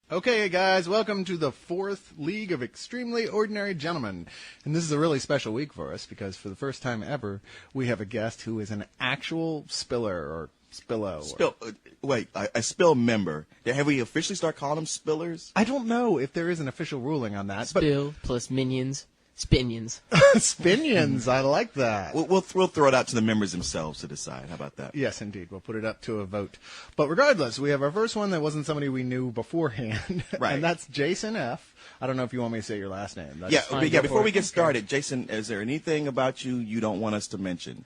Okay, guys, welcome to the 4th League of Extremely Ordinary Gentlemen. And this is a really special week for us because for the first time ever, we have a guest who is an actual spiller or spillo. Wait, a spill member. Have we officially started calling them spillers? I don't know if there is an official ruling on that. Spill plus minions. Spinions. Spinions, I like that. We'll throw it out to the members themselves to decide. How about that? Yes, indeed. We'll put it up to a vote. But regardless, we have our first one that wasn't somebody we knew beforehand. Right. And that's Jason F. I don't know if you want me to say your last name. Before we get started, Jason, is there anything about you don't want us to mention?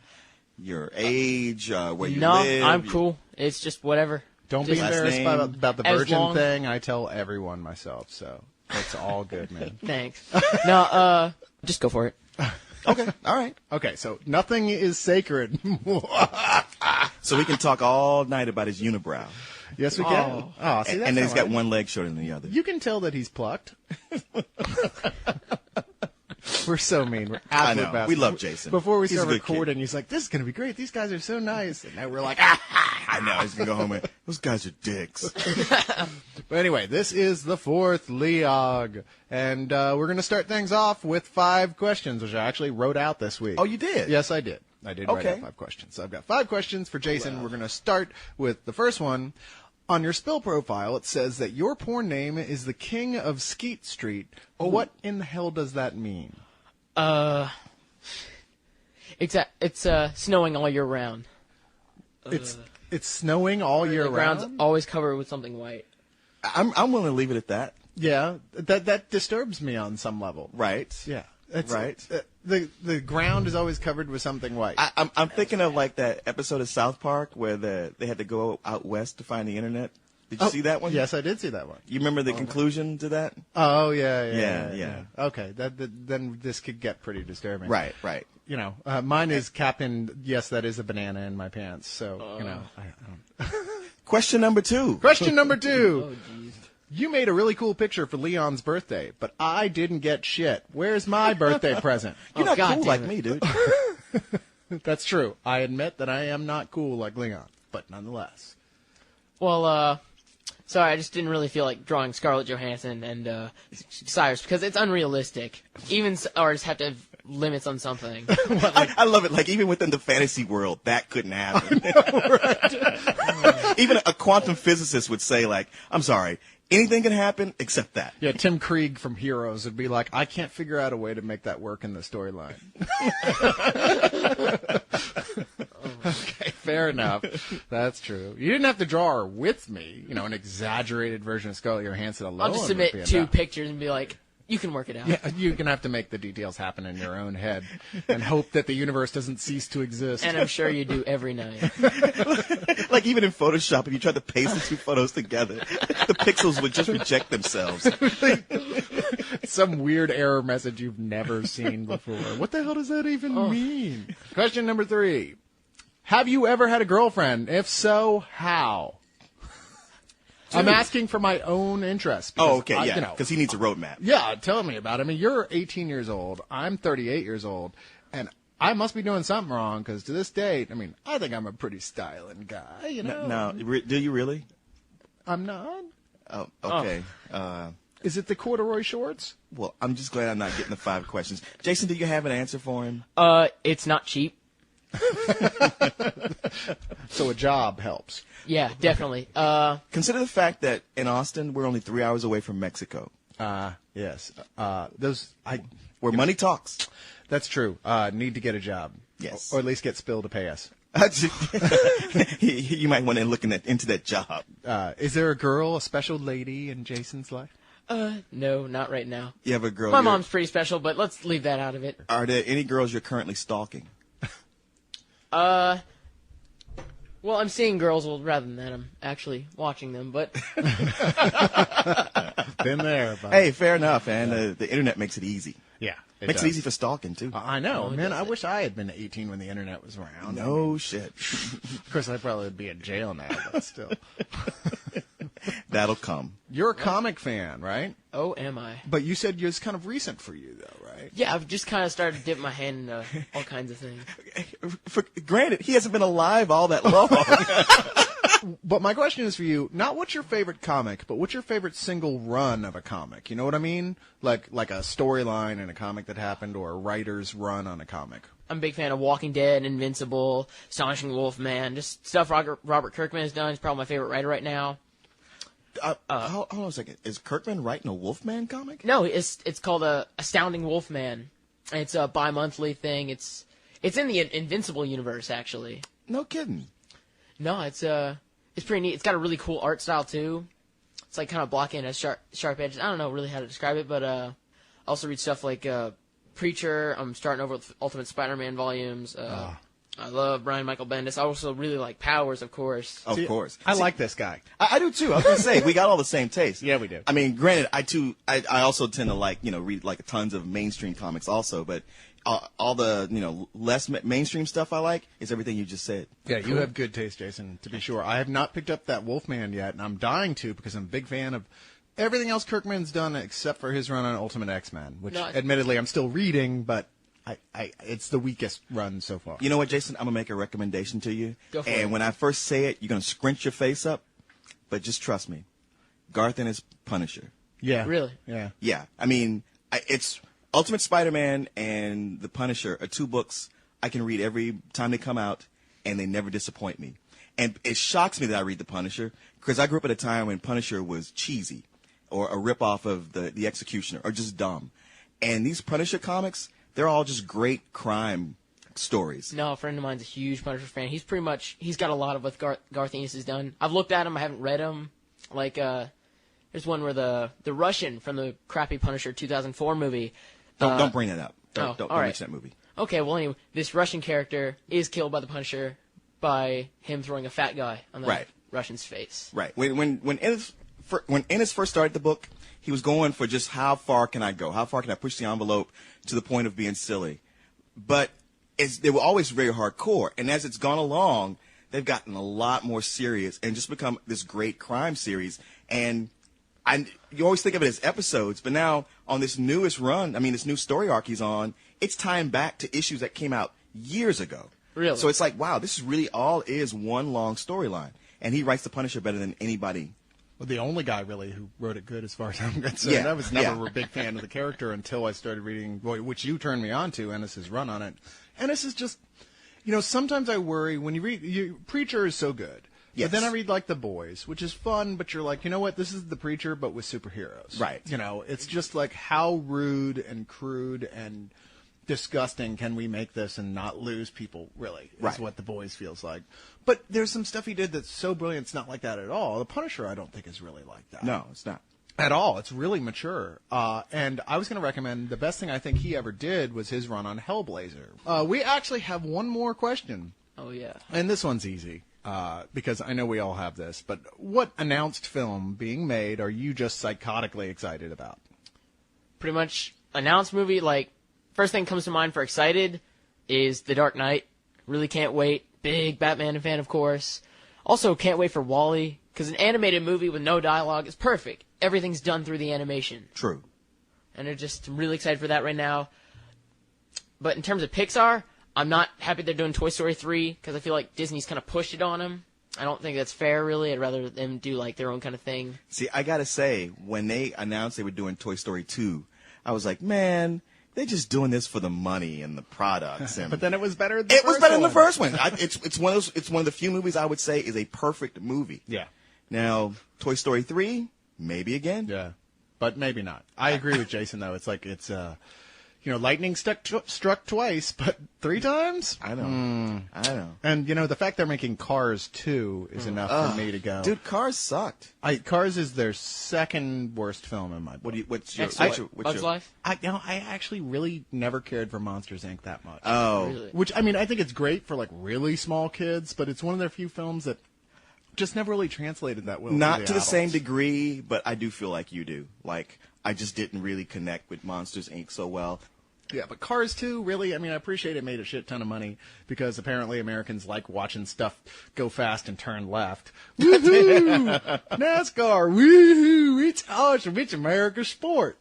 Your age, where you live? No, I'm cool. It's just whatever. Don't be embarrassed about the virgin thing. I tell everyone myself, so it's all good, man. Thanks. No, just go for it. Okay, all right. Okay, so nothing is sacred. So we can talk all night about his unibrow. Yes, we can. Oh, see, that's and then he's got right. one leg shorter than the other. You can tell that he's plucked. We're so mean. We're I absolute know. We love Jason. Before we He's start a good recording, kid. he's like, "This is going to be great. These guys are so nice." And now we're like, I know. He's going to go home and, those guys are dicks. But anyway, this is the 4th LEOG. And we're going to start things off with 5 questions, which I actually wrote out this week. Oh, you did? Yes, I did. I did write Okay. out 5 questions. So I've got 5 questions for Jason. Wow. We're going to start with the first one. On your spill profile, it says that your porn name is the King of Skeet Street. Oh. What in the hell does that mean? It's snowing all year round. It's snowing all year the round? ground's always covered with something white. I'm willing to leave it at that. Yeah, that disturbs me on some level. Right. Yeah. Right. The ground is always covered with something white. I'm thinking of like that episode of South Park where they had to go out west to find the internet. Did you see that one? Yes, I did see that one. You remember the conclusion to that? Oh, yeah. Yeah. Okay, then this could get pretty disturbing. Right. You know, mine is Captain, yes, that is a banana in my pants, so, you know. I don't. Question number 2. Question number 2. Oh, jeez. You made a really cool picture for Leon's birthday, but I didn't get shit. Where's my birthday present? You're not God cool damn like it. me, dude. That's true. I admit that I am not cool like Leon, but nonetheless. Well, sorry, I just didn't really feel like drawing Scarlett Johansson and Cyrus because it's unrealistic. Or just have to have limits on something. I love it. Like, even within the fantasy world, that couldn't happen. Even a quantum physicist would say, like, I'm sorry, anything can happen except that. Yeah, Tim Krieg from Heroes would be like, I can't figure out a way to make that work in the storyline. Okay, fair enough. That's true. You didn't have to draw her with me. You know, an exaggerated version of Scarlett Johansson alone. I'll just would be submit 2 enough. pictures and be like, you can work it out. Yeah, you're going to have to make the details happen in your own head and hope that the universe doesn't cease to exist. And I'm sure you do every night. Like, even in Photoshop, if you tried to paste the 2 photos together, the pixels would just reject themselves. Some weird error message you've never seen before. What the hell does that even mean? Question number 3. Have you ever had a girlfriend? If so, how? I'm asking for my own interest. Oh, okay, I, yeah, because he needs a roadmap. Yeah, tell me about it. I mean, you're 18 years old. I'm 38 years old. And I must be doing something wrong because to this date, I mean, I think I'm a pretty styling guy, you know? Now, do you really? I'm not. Oh, okay. Is it the corduroy shorts? Well, I'm just glad I'm not getting the 5 questions. Jason, do you have an answer for him? It's not cheap. So a job helps. Yeah, definitely. Consider the fact that in Austin, we're only 3 hours away from Mexico, Yes. where money talks. That's true. Need to get a job. Yes. Or at least get Spill to pay us. You might want to look into that job. Is there a girl, a special lady in Jason's life? No, not right now. You have a girl. My mom's pretty special, but let's leave that out of it. Are there any girls you're currently stalking? Well, I'm seeing girls rather than that. I'm actually watching them, but Been there. Buddy. Hey, fair enough, and the internet makes it easy. Yeah. Makes it easy for stalking, too. I know, Oh, man. does I it? wish I had been 18 when the internet was around. No shit. Of course, I'd probably be in jail now, but still. That'll come. You're a comic fan, right? oh, am I? But you said it's kind of recent for you, though, right? Yeah, I've just kind of started to dip my hand into all kinds of things. Granted, he hasn't been alive all that long. But my question is for you, not what's your favorite comic, but what's your favorite single run of a comic? You know what I mean? Like a storyline in a comic that happened, or a writer's run on a comic. I'm a big fan of Walking Dead, Invincible, Astonishing Wolfman, just stuff Robert Kirkman has done. He's probably my favorite writer right now. Hold on a second. Is Kirkman writing a Wolfman comic? No, it's called Astounding Wolfman. It's a bi-monthly thing. It's in the Invincible universe, actually. No kidding. No, it's pretty neat. It's got a really cool art style too. It's like kind of blocky and has sharp edges. I don't know really how to describe it, but I also read stuff like Preacher. I'm starting over with Ultimate Spider-Man volumes. I love Brian Michael Bendis. I also really like Powers, of course. Of course. I like this guy. I do too. I was going to say, we got all the same taste. Yeah, we do. I mean, granted, I also tend to read like tons of mainstream comics also, but all the, less mainstream stuff I like is everything you just said. Yeah, you have good taste, Jason, to be sure. I have not picked up that Wolfman yet, and I'm dying to because I'm a big fan of everything else Kirkman's done except for his run on Ultimate X-Men, which admittedly I'm still reading, but it's the weakest run so far. You know what, Jason? I'm going to make a recommendation to you. Go for it. And when I first say it, you're going to scrunch your face up, but just trust me. Garth Ennis' Punisher. Yeah. Really? Yeah. Yeah. I mean, it's Ultimate Spider-Man and The Punisher are two books I can read every time they come out, and they never disappoint me. And it shocks me that I read The Punisher, because I grew up at a time when Punisher was cheesy, or a ripoff of the Executioner, or just dumb. And these Punisher comics, they're all just great crime stories. No, a friend of mine's a huge Punisher fan. He's got a lot of what Garth Ennis has done. I've looked at him, I haven't read them. Like, there's one where the Russian from the crappy Punisher 2004 movie. Don't bring that up. Don't right. mention that movie. Okay, well anyway, this Russian character is killed by the Punisher by him throwing a fat guy on the Russian's face. Right. When Ennis first started the book, he was going for just how far can I go? How far can I push the envelope to the point of being silly? But they were always very hardcore. And as it's gone along, they've gotten a lot more serious and just become this great crime series. And you always think of it as episodes, but now on this newest run, this new story arc he's on, it's tying back to issues that came out years ago. Really? So it's like, wow, this is really all is one long storyline. And he writes The Punisher better than anybody. Well, the only guy really who wrote it good, as far as I'm concerned. Yeah, I was never a big fan of the character until I started reading, which you turned me on to, Ennis's run on it. Ennis is just, sometimes I worry when you read, Preacher is so good. Yes. But then I read like The Boys, which is fun, but you're like, you know what? This is The Preacher, but with superheroes. Right. It's just like how rude and crude and disgusting can we make this and not lose people, really, is what The Boys feels like. But there's some stuff he did that's so brilliant, it's not like that at all. The Punisher, I don't think, is really like that. No, it's not. At all. It's really mature. And I was going to recommend, the best thing I think he ever did was his run on Hellblazer. We actually have one more question. Oh, yeah. And this one's easy, because I know we all have this. But what announced film being made are you just psychotically excited about? Pretty much announced movie, like, first thing comes to mind for excited is The Dark Knight. Really can't wait. Big Batman fan, of course. Also, can't wait for WALL-E, because an animated movie with no dialogue is perfect. Everything's done through the animation. True. And I'm really excited for that right now. But in terms of Pixar, I'm not happy they're doing Toy Story 3, because I feel like Disney's kind of pushed it on them. I don't think that's fair, really. I'd rather them do, like, their own kind of thing. See, I gotta say, when they announced they were doing Toy Story 2, I was like, man, they're just doing this for the money and the products. And But then it was better than the first one. It's one of the few movies I would say is a perfect movie. Yeah. Now, Toy Story 3, maybe again. Yeah. But maybe not. I agree with Jason, though. It's like lightning struck twice, but 3 times? I know. I know. And, the fact they're making Cars 2 is enough for me to go. Dude, Cars sucked. Cars is their second worst film in my book. What's your Bugs Life? I actually really never cared for Monsters, Inc. that much. Oh. Really? Which, I think it's great for, like, really small kids, but it's one of their few films that just never really translated that well. Not to the adults. same degree, but I do feel like you do. Like, I just didn't really connect with Monsters, Inc. so well. Yeah, but Cars 2, really, I appreciate it made a shit ton of money because apparently Americans like watching stuff go fast and turn left. Woohoo! NASCAR, woohoo! It's awesome. It's America's sport.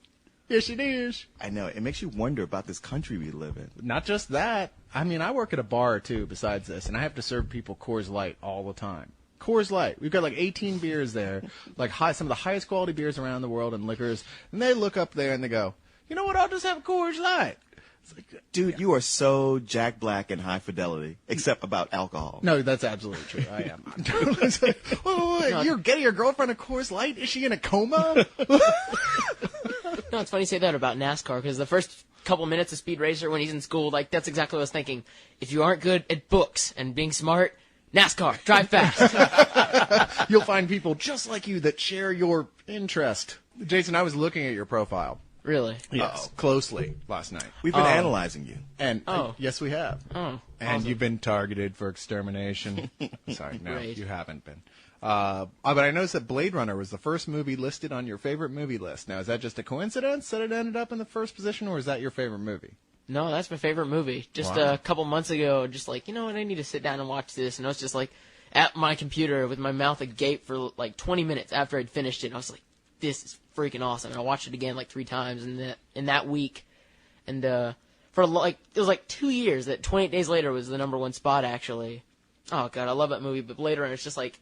Yes, it is. I know. It makes you wonder about this country we live in. Not just that. I work at a bar, too, besides this, and I have to serve people Coors Light all the time. Coors Light. We've got like 18 beers there, like some of the highest quality beers around the world and liquors. And they look up there and they go, you know what? I'll just have a Coors Light. It's like, Dude, you are so Jack Black and high fidelity, except about alcohol. no, that's absolutely true. I am. It's like, wait, you're getting your girlfriend a Coors Light? Is she in a coma? No, it's funny you say that about NASCAR, because the first couple minutes of Speed Racer when he's in school, like, that's exactly what I was thinking. If you aren't good at books and being smart, NASCAR, drive fast. You'll find people just like you that share your interest. Jason, I was looking at your profile. Really? Yes, closely last night. We've been analyzing you. And yes, we have. Oh, And awesome. you've been targeted for extermination. Sorry, no, Great. you haven't been. But I noticed that Blade Runner was the first movie listed on your favorite movie list. Now, is that just a coincidence that it ended up in the first position, or is that your favorite movie? No, that's my favorite movie. Just Wow. a couple months ago, just like, you know what, I need to sit down and watch this. And I was just like at my computer with my mouth agape for like 20 minutes after I'd finished it. And I was like, this is freaking awesome. And I watched it again like 3 times in that week. And for like, it was like 2 years that 28 Days Later was the #1 spot, actually. Oh, God, I love that movie. But Blade Runner, it's just like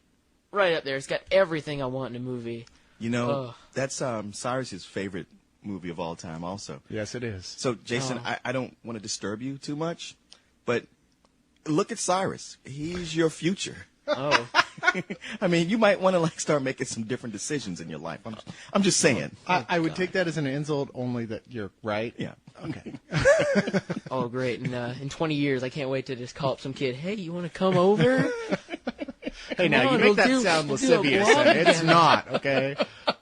right up there. It's got everything I want in a movie. You know, Ugh. that's Cyrus's favorite movie of all time also. Yes, it is. So, Jason, I don't want to disturb you too much, but look at Cyrus. He's your future. Oh. I mean, you might want to like start making some different decisions in your life. I'm just saying. I would take that as an insult, only that you're right. Yeah. Okay. Oh, great. And in 20 years, I can't wait to just call up some kid, hey, you want to come over? Hey, now, Come you on, make that we'll sound do a lascivious, blog and it's again. not, okay?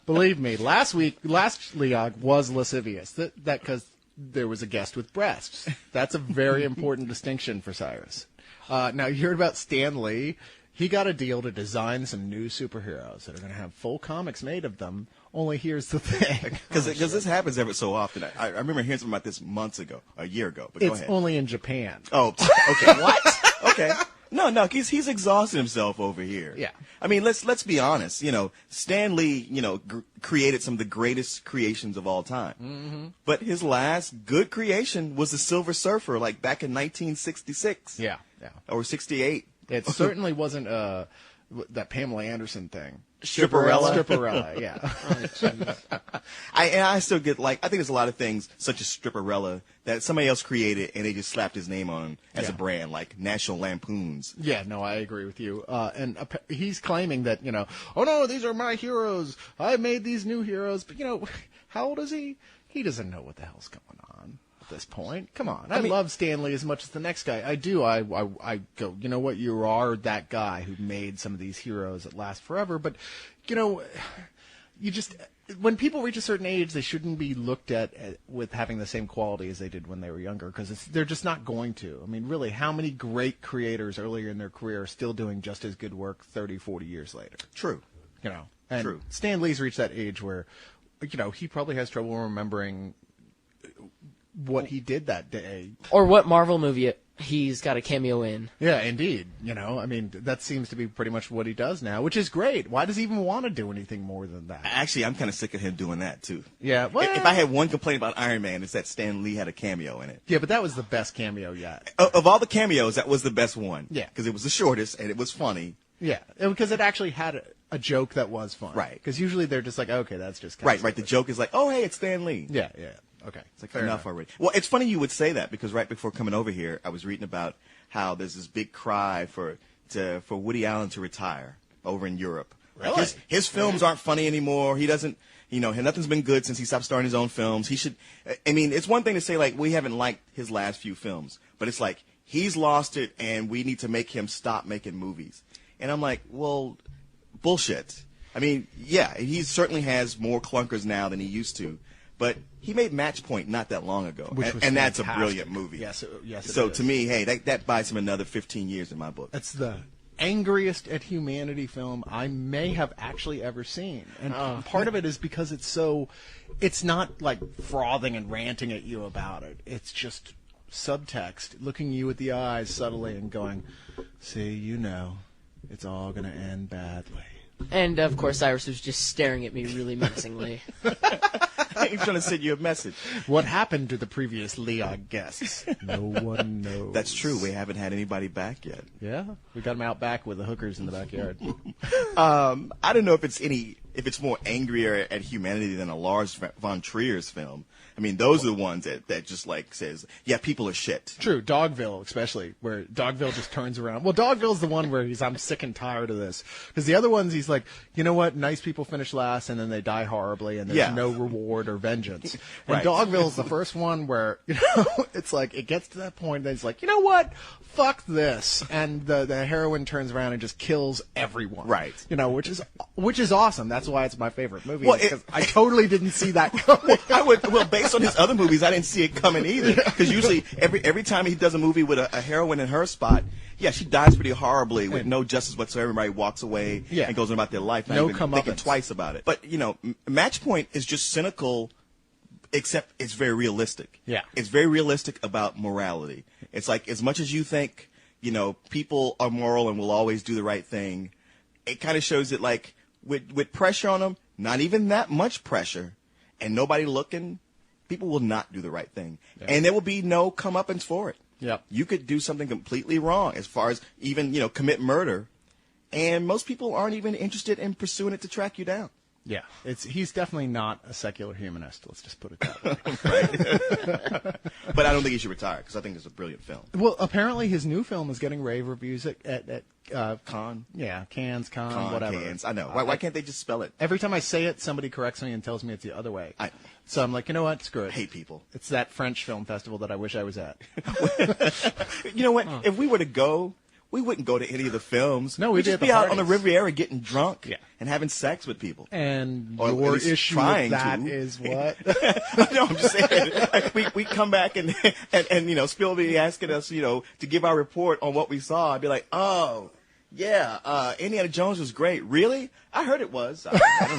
Believe me, last LEOG was lascivious. That because there was a guest with breasts. That's a very important distinction for Cyrus. Now, you heard about Stanley. He got a deal to design some new superheroes that are going to have full comics made of them. Only here's the thing. Because this happens every so often. I remember hearing something about this months ago, a year ago. But go It's ahead. only in Japan. Oh, okay. What? Okay. No, he's exhausted himself over here. Yeah. I mean, let's be honest. You know, Stan Lee, created some of the greatest creations of all time. Mm-hmm. But his last good creation was the Silver Surfer, like back in 1966. Yeah. Or 68. It certainly wasn't that Pamela Anderson thing. Stripperella? Stripperella, yeah. I still get I think there's a lot of things such as Stripperella that somebody else created and they just slapped his name on him as a brand, like National Lampoons. Yeah, no, I agree with you. And he's claiming that, oh no, these are my heroes. I made these new heroes. But, how old is he? He doesn't know what the hell's going on at this point. Come on. I love Stanley as much as the next guy. I do. I go, you know what? You are that guy who made some of these heroes that last forever. But, you just, when people reach a certain age, they shouldn't be looked at with having the same quality as they did when they were younger, because they're just not going to. I mean, really, how many great creators earlier in their career are still doing just as good work 30, 40 years later? True. And True. Stan Lee's reached that age where, he probably has trouble remembering what he did that day. Or what Marvel movie he's got a cameo in. Yeah, indeed. I mean, that seems to be pretty much what he does now, which is great. Why does he even want to do anything more than that? Actually, I'm kind of sick of him doing that, too. Yeah, well, If I had one complaint about Iron Man, it's that Stan Lee had a cameo in it. Yeah, but that was the best cameo yet. Of all the cameos, that was the best one. Yeah. Because it was the shortest, and it was funny. Yeah, because it actually had a joke that was fun. Right. Because usually they're just like, okay, that's just Right. The joke is like, oh, hey, it's Stan Lee. Yeah. Okay. It's like, Fair enough already. Well, it's funny you would say that, because right before coming over here, I was reading about how there's this big cry for Woody Allen to retire over in Europe. Really? His films aren't funny anymore. He doesn't, nothing's been good since he stopped starring his own films. He should, I mean, it's one thing to say, like, we haven't liked his last few films, but it's like, he's lost it and we need to make him stop making movies. And I'm like, well, bullshit. I mean, yeah, he certainly has more clunkers now than he used to, but he made Match Point not that long ago, Which was and that's a fantastic. brilliant movie. Yes, it So is. to me, hey, that buys him another 15 years in my book. That's the angriest at humanity film I may have actually ever seen. And part of it is because it's not like frothing and ranting at you about it. It's just subtext, looking you at the eyes subtly and going, see, it's all going to end badly. And, of course, Cyrus was just staring at me really menacingly. He's trying to send you a message. What happened to the previous LEOG guests? No one knows. That's true. We haven't had anybody back yet. Yeah, we got them out back with the hookers in the backyard. I don't know if it's more angrier at humanity than a Lars von Trier's film. I mean, those are the ones that just like says, yeah, people are shit. True, Dogville especially, where Dogville just turns around. Well, Dogville's the one where I'm sick and tired of this. Because the other ones, he's like, you know what, nice people finish last and then they die horribly and there's no reward or vengeance. And Right. Dogville's the first one where, it's like, it gets to that point and he's like, you know what, fuck this. And the heroine turns around and just kills everyone. Right. Which is awesome. That's why it's my favorite movie. Well, Because I totally didn't see that coming. Based on his other movies, I didn't see it coming either. Because usually, every time he does a movie with a heroine in her spot, yeah, she dies pretty horribly with no justice whatsoever. Everybody walks away and goes on about their life, not even thinking twice about it. But, Match Point is just cynical, except it's very realistic. Yeah. It's very realistic about morality. It's like, as much as you think, people are moral and will always do the right thing, it kind of shows that, like, with pressure on them, not even that much pressure, and nobody looking, people will not do the right thing. Yeah. And there will be no comeuppance for it. Yep. You could do something completely wrong as far as even, commit murder, and most people aren't even interested in pursuing it to track you down. Yeah, he's definitely not a secular humanist. Let's just put it that way. Right. But I don't think he should retire because I think it's a brilliant film. Well, apparently his new film is getting rave reviews at Cannes. Yeah, Cannes, whatever. Cannes. I know. Why can't they just spell it? Every time I say it, somebody corrects me and tells me it's the other way. So I'm like, you know what? Screw it. Hate people. It's that French film festival that I wish I was at. You know what? If we were to go, we wouldn't go to any of the films. No, we'd just be be at the out on the parties. Riviera getting drunk Yeah. and having sex with people. And Or at your least issue trying with that to. is what? No, I'm just saying. Like, we come back and Spill be asking us, to give our report on what we saw. I'd be like, oh, yeah, Indiana Jones was great. Really? I heard it was. I don't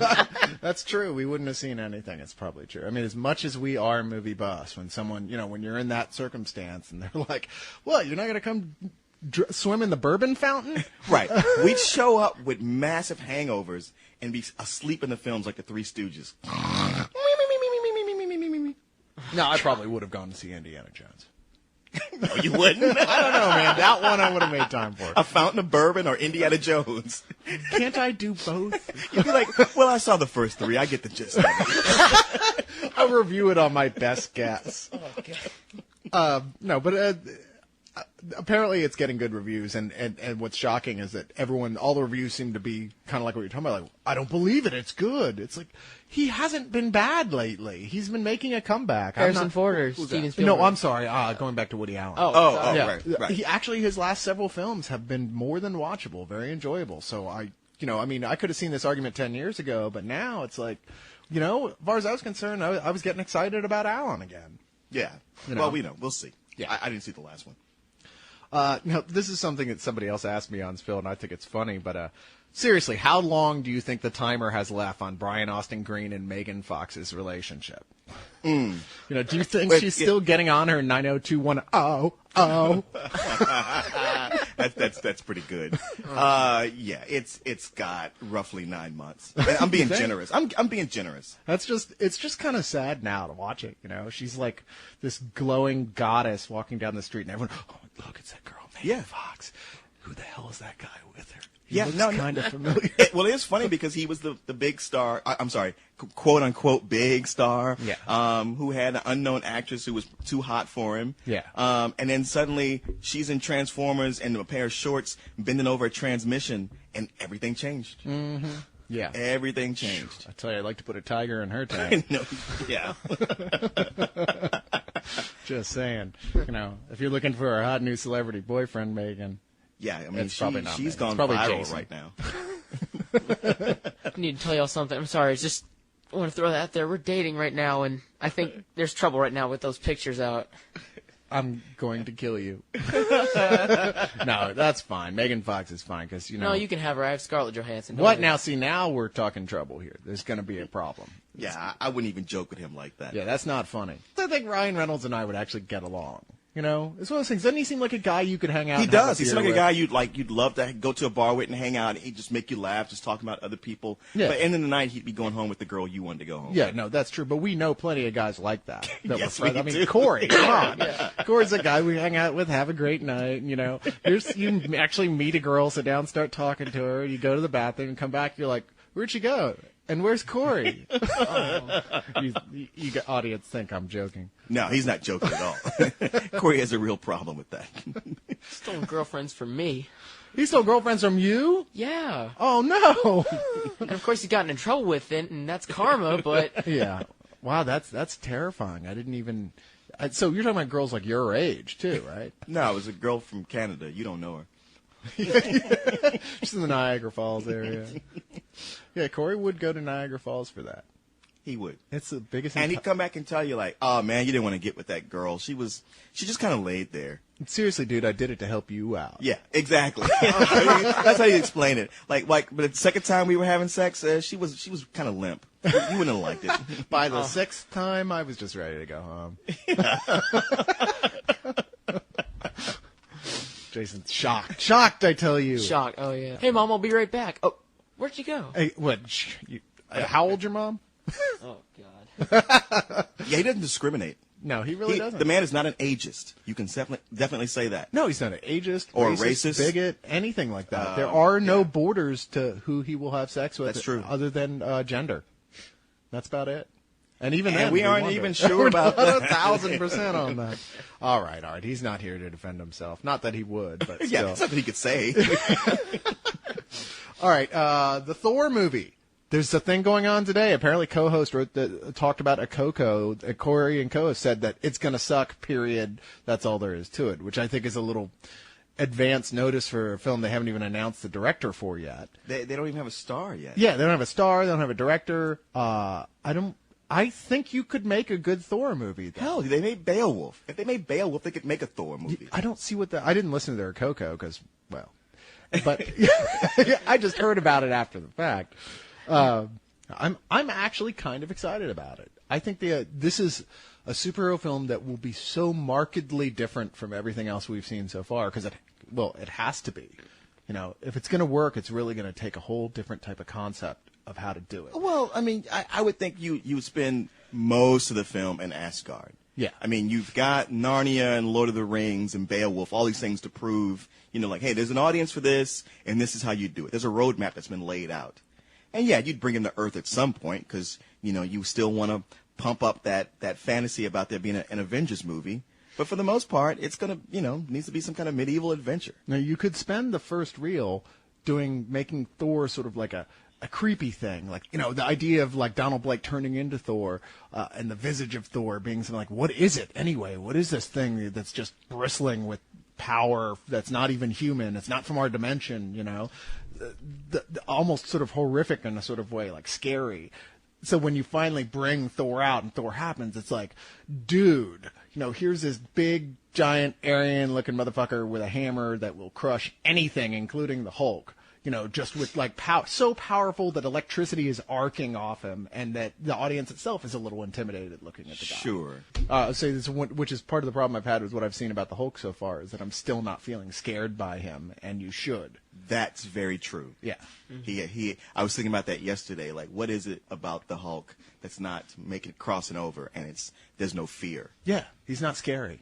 know. That's true. We wouldn't have seen anything. It's probably true. I mean, as much as we are movie buffs, when someone, when you're in that circumstance and they're like, what, you're not going to come swim in the bourbon fountain? Right. We'd show up with massive hangovers and be asleep in the films like the Three Stooges. No, I probably would have gone to see Indiana Jones. No, you wouldn't. I don't know, man. That one I would have made time for. A fountain of bourbon or Indiana Jones. Can't I do both? You'd be like, well, I saw the first three. I get the gist of it. I'll review it on my best guess. No, but apparently it's getting good reviews, and what's shocking is that all the reviews seem to be kind of like what you're talking about. Like, I don't believe it. It's good. It's like, he hasn't been bad lately. He's been making a comeback. Harrison Ford or Steven Spielberg? No, I'm sorry. Going back to Woody Allen. Oh, Yeah. right. His last several films have been more than watchable, very enjoyable. So I could have seen this argument 10 years ago, but now it's like, as far as I was concerned, I was getting excited about Allen again. Yeah. Well, we'll see. Yeah. I didn't see the last one. Now, this is something that somebody else asked me on Phil, and I think it's funny, but seriously, how long do you think the timer has left on Brian Austin Green and Megan Fox's relationship? Do you think she's still getting on her 90210? That's pretty good. Yeah, it's got roughly 9 months. And I'm being generous. I'm being generous. It's just kind of sad now to watch it. She's like this glowing goddess walking down the street, and everyone, oh look, it's that girl, Megan Fox. Who the hell is that guy with her? He looks kind of familiar. Well, it is funny because he was the big star. I'm sorry, quote unquote big star. Yeah. Who had an unknown actress who was too hot for him. Yeah. And then suddenly she's in Transformers and a pair of shorts bending over a transmission, and everything changed. Mm-hmm. Yeah. Everything changed. I tell you, I'd like to put a tiger in her tank. No, yeah. Just saying. If you're looking for a hot new celebrity boyfriend, Megan. Yeah, I mean, It's probably not she's Megan. gone It's probably viral Jason. right now. I need to tell y'all something. I'm sorry. It's just, I want to throw that out there. We're dating right now, and I think there's trouble right now with those pictures out. I'm going to kill you. No, that's fine. Megan Fox is fine because No, you can have her. I have Scarlett Johansson. What now? See, now we're talking trouble here. There's going to be a problem. Yeah, I wouldn't even joke with him like that. Yeah, that's not funny. I think Ryan Reynolds and I would actually get along. You know, it's one of those things. Doesn't he seem like a guy you could hang out? He and have does. He beer seems like a with? guy you'd love to go to a bar with and hang out. And he'd just make you laugh, just talking about other people. Yeah. But end of the night, he'd be going home with the girl you wanted to go home. Yeah, with. no, that's true. But we know plenty of guys like that. Yes, we're friends. we I mean, do. Corey, come on. Corey's a guy we hang out with, have a great night. You know, you actually meet a girl, sit down, start talking to her. You go to the bathroom and come back. You're like, where'd she go? And where's Corey? You audience think I'm joking. No, he's not joking at all. Corey has a real problem with that. Stolen girlfriends from me. He stole girlfriends from you? Yeah. Oh, no. And of course he got in trouble with it, and that's karma, but... Yeah. Wow, that's terrifying. I didn't even... So you're talking about girls like your age, too, right? No, it was a girl from Canada. You don't know her. She's in the Niagara Falls area. Yeah, Corey would go to Niagara Falls for that. He would. It's the biggest... And he'd come back and tell you, like, oh, man, you didn't want to get with that girl. She just kind of laid there. Seriously, dude, I did it to help you out. Yeah, exactly. I mean, that's how you explain it. Like, but the second time we were having sex, she was kind of limp. You wouldn't have liked it. By the sixth time, I was just ready to go home. Jason's shocked. Shocked, I tell you. Shock. Oh, yeah. Hey, Mom, I'll be right back. Oh, where'd you go? Hey, what? How old's your mom? Oh, God. Yeah, he doesn't discriminate. No, he really doesn't. The man is not an ageist. You can definitely say that. No, he's not an ageist Or racist, racist. bigot, anything like that. There are no borders to who he will have sex with. That's true. Other than gender. That's about it. And even And then, we aren't wonder. even sure We're about not that. 1,000% on that. All right. He's not here to defend himself. Not that he would, but Yeah, still. that's something he could say. All right, the Thor movie. There's a thing going on today. Apparently, co-host talked about a Coco. Corey and Co have said that it's going to suck. Period. That's all there is to it, which I think is a little advance notice for a film they haven't even announced the director for yet. They don't even have a star yet. Yeah, they don't have a star. They don't have a director. I think you could make a good Thor movie. Though. Hell, they made Beowulf. If they made Beowulf, they could make a Thor movie. I don't see I didn't listen to their Coco because, well, but I just heard about it after the fact. I'm actually kind of excited about it. I think this is a superhero film that will be so markedly different from everything else we've seen so far because it has to be. You know, if it's going to work, it's really going to take a whole different type of concept of how to do it. Well, I mean, I would think you would spend most of the film in Asgard. Yeah. I mean, you've got Narnia and Lord of the Rings and Beowulf, all these things to prove, like, hey, there's an audience for this, and this is how you do it. There's a roadmap that's been laid out. And yeah, you'd bring him to Earth at some point because, you still want to pump up that fantasy about there being an Avengers movie. But for the most part, it's going to, needs to be some kind of medieval adventure. Now, you could spend the first reel making Thor sort of like a creepy thing. Like, the idea of like Donald Blake turning into Thor and the visage of Thor being something like, what is it anyway? What is this thing that's just bristling with power that's not even human? It's not from our dimension, the almost sort of horrific in a sort of way, like scary. So when you finally bring Thor out and Thor happens, it's like, dude, here's this big, giant, Aryan-looking motherfucker with a hammer that will crush anything, including the Hulk. Just with like so powerful that electricity is arcing off him, and that the audience itself is a little intimidated looking at the guy. Sure. So this which is part of the problem I've had with what I've seen about the Hulk so far, is that I'm still not feeling scared by him, and you should. That's very true. Yeah. Mm-hmm. I was thinking about that yesterday. Like, what is it about the Hulk that's not crossing over, and there's no fear? Yeah, he's not scary.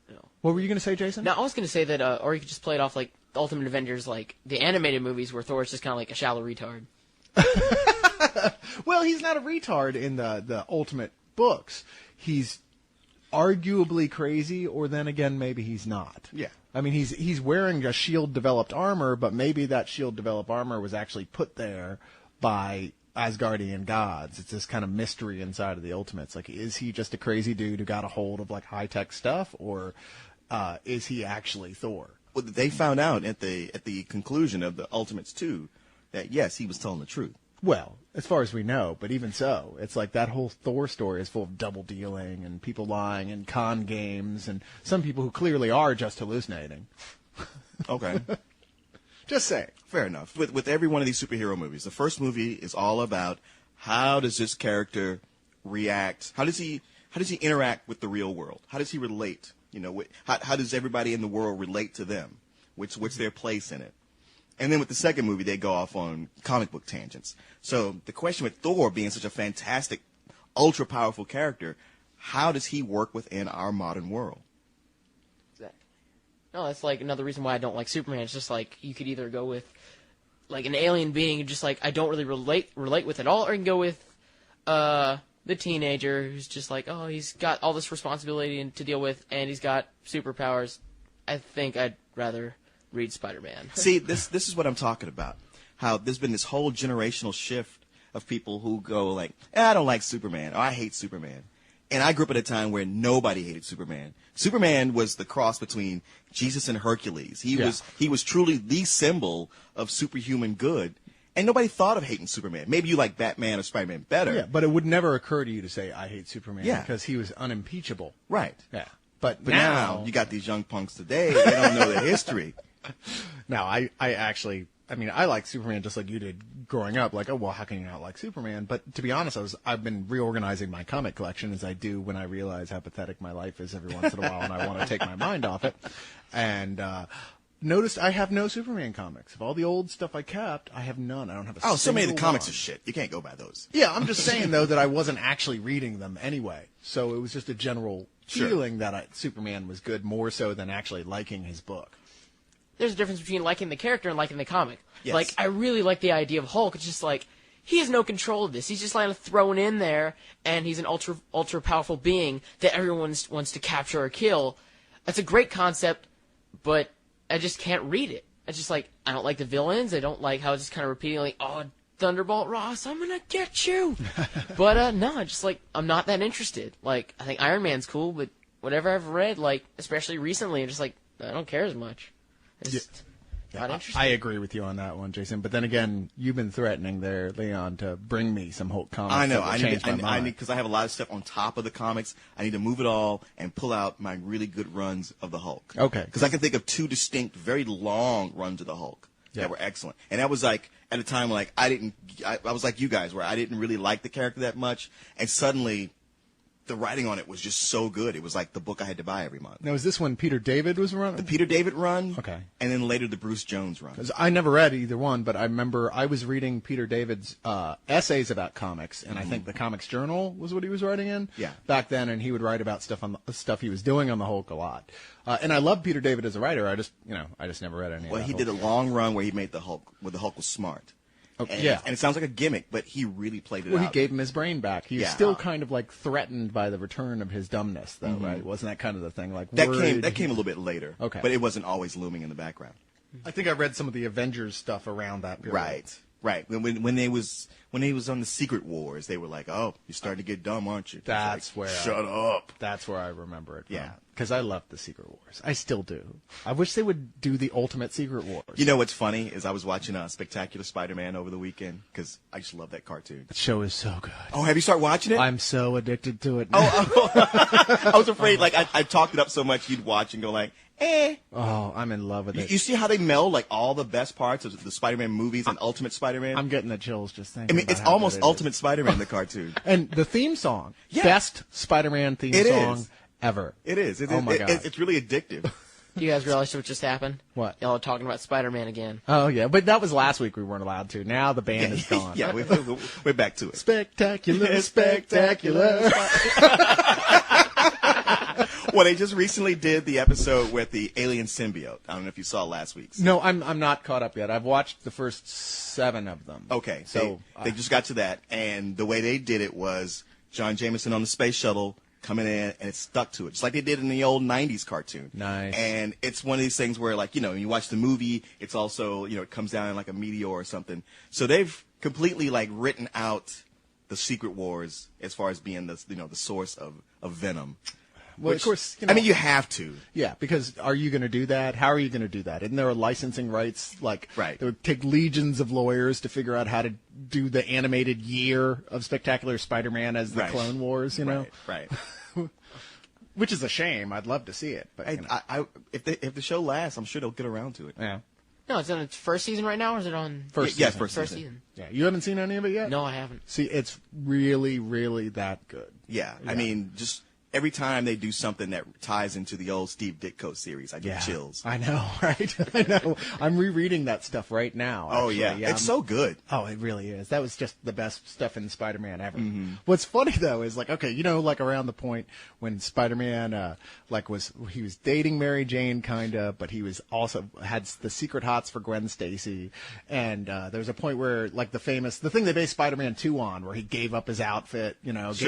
No. What were you going to say, Jason? No, I was going to say that, or you could just play it off like the Ultimate Avengers, like the animated movies where Thor's just kind of like a shallow retard. Well, he's not a retard in the Ultimate books. He's arguably crazy, or then again, maybe he's not. Yeah. I mean, he's wearing a shield-developed armor, but maybe that shield-developed armor was actually put there by Asgardian gods. It's this kind of mystery inside of the Ultimates. Like, is he just a crazy dude who got a hold of like high-tech stuff, or is he actually Thor? Well, they found out at the conclusion of the Ultimates 2 that yes, he was telling the truth. Well, as far as we know, but even so, it's like that whole Thor story is full of double dealing and people lying and con games and some people who clearly are just hallucinating. Okay. Just say. Fair enough. With every one of these superhero movies, the first movie is all about how does this character react? How does he interact with the real world? How does he relate You know, how does everybody in the world relate to them? What's their place in it? And then with the second movie, they go off on comic book tangents. So the question with Thor being such a fantastic, ultra powerful character, how does he work within our modern world? Exactly. No, that's like another reason why I don't like Superman. It's just like you could either go with like an alien being and just like I don't really relate with at all, or you can go with the teenager who's just like, oh, he's got all this responsibility to deal with and he's got superpowers. I think I'd rather read Spider-Man. See, this is what I'm talking about. How there's been this whole generational shift of people who go like, I don't like Superman, or I hate Superman. And I grew up at a time where nobody hated Superman. Superman was the cross between Jesus and Hercules. He was truly the symbol of superhuman good. And nobody thought of hating Superman. Maybe you like Batman or Spider-Man better. Yeah, but it would never occur to you to say, I hate Superman, Yeah. because he was unimpeachable. Right. Yeah. But now you got these young punks today, they don't know the history. Now, I like Superman just like you did growing up. Like, oh, well, how can you not like Superman? But to be honest, I've been reorganizing my comic collection as I do when I realize how pathetic my life is every once in a while and I want to take my mind off it. And noticed I have no Superman comics. Of all the old stuff I kept, I have none. I don't have a single So many of the comics one. are shit. You can't go by those. Yeah, I'm just saying, though, that I wasn't actually reading them anyway. So it was just a general Sure. feeling that Superman was good, more so than actually liking his book. There's a difference between liking the character and liking the comic. Yes. Like, I really like the idea of Hulk. It's just like, he has no control of this. He's just kind of thrown in there, and he's an ultra powerful being that everyone wants to capture or kill. That's a great concept, but I just can't read it. It's just like, I don't like the villains. I don't like how it's just kind of repeating, like, oh, Thunderbolt Ross, I'm gonna get you. But, no, I'm just like, I'm not that interested. Like, I think Iron Man's cool, but whatever I've read, like, especially recently, I'm just like, I don't care as much. It's just not interesting. I agree with you on that one, Jason. But then again, you've been threatening there, Leon, to bring me some Hulk comics. I know. That will change my mind. Because I have a lot of stuff on top of the comics. I need to move it all and pull out my really good runs of the Hulk. Okay. Because I can think of two distinct, very long runs of the Hulk that were excellent. And that was like at a time like I was like you guys, where I didn't really like the character that much, and suddenly the writing on it was just so good. It was like the book I had to buy every month. Now, is this when Peter David was running? The Peter David run, Okay. and then later the Bruce Jones run. 'Cause I never read either one, but I remember I was reading Peter David's essays about comics, and I think the Comics Journal was what he was writing in. Yeah. Back then, and he would write about stuff he was doing on the Hulk a lot. And I love Peter David as a writer. I just never read any. Well, of he that did a Hulk. long run where he made the Hulk, where the Hulk was smart. Okay, yeah. And it sounds like a gimmick, but he really played it out. Well, he gave him his brain back. He was Yeah. still kind of like threatened by the return of his dumbness, though, right? Wasn't that kind of the thing? Like that worried- came a little bit later. Okay. But it wasn't always looming in the background. I think I read some of the Avengers stuff around that period. Right. When he was on the Secret Wars, they were like, "Oh, you're starting to get dumb, aren't you?" It's That's like, where. Shut up. That's where I remember it from. Yeah. Because I loved the Secret Wars. I still do. I wish they would do the Ultimate Secret Wars. You know what's funny is I was watching Spectacular Spider-Man over the weekend because I just love that cartoon. That show is so good. Oh, have you started watching it? I'm so addicted to it now. I was afraid like I talked it up so much you'd watch and go like, eh. Oh, I'm in love with it. You see how they meld like all the best parts of the Spider-Man movies and Ultimate Spider-Man? I'm getting the chills just thinking. I mean, about it's how almost good it is. Ultimate Spider-Man, the cartoon. And the theme song, Yeah. best Spider-Man theme It song is. ever. It is. Oh my God. It's really addictive. Do you guys realize what just happened? What? Y'all are talking about Spider-Man again. Oh yeah, but that was last week. We weren't allowed to. Now the band is gone. Yeah, we're back to it. Spectacular, spectacular. Well, they just recently did the episode with the alien symbiote. I don't know if you saw last week's. No, I'm not caught up yet. I've watched the first 7 of them. Okay, so they just got to that, and the way they did it was John Jameson on the space shuttle coming in, and it stuck to it, just like they did in the old '90s cartoon. Nice. And it's one of these things where, like, when you watch the movie, it's also, it comes down like a meteor or something. So they've completely like written out the Secret Wars as far as being the the source of Venom. Well, of course, I mean, you have to. Yeah, because are you going to do that? How are you going to do that? Isn't there a licensing rights? Like, Right. It would take legions of lawyers to figure out how to do the animated year of Spectacular Spider-Man as the Right. Clone Wars, you know? Right. Which is a shame. I'd love to see it. But, If the show lasts, I'm sure they'll get around to it. yeah. No, it's on its first season right now, or is it on First Yeah, season. first first season. season? Yeah. You haven't seen any of it yet? No, I haven't. See, it's really, really that good. Yeah. I mean, just every time they do something that ties into the old Steve Ditko series, I get chills. I know, right? I know. I'm rereading that stuff right now. Oh, actually. yeah. It's so good. Oh, it really is. That was just the best stuff in Spider-Man ever. What's funny, though, is like, okay, like around the point when Spider-Man, he was dating Mary Jane, kinda, but he was also had the secret hots for Gwen Stacy. And there was a point where, like, the thing they based Spider-Man 2 on, where he gave up his outfit,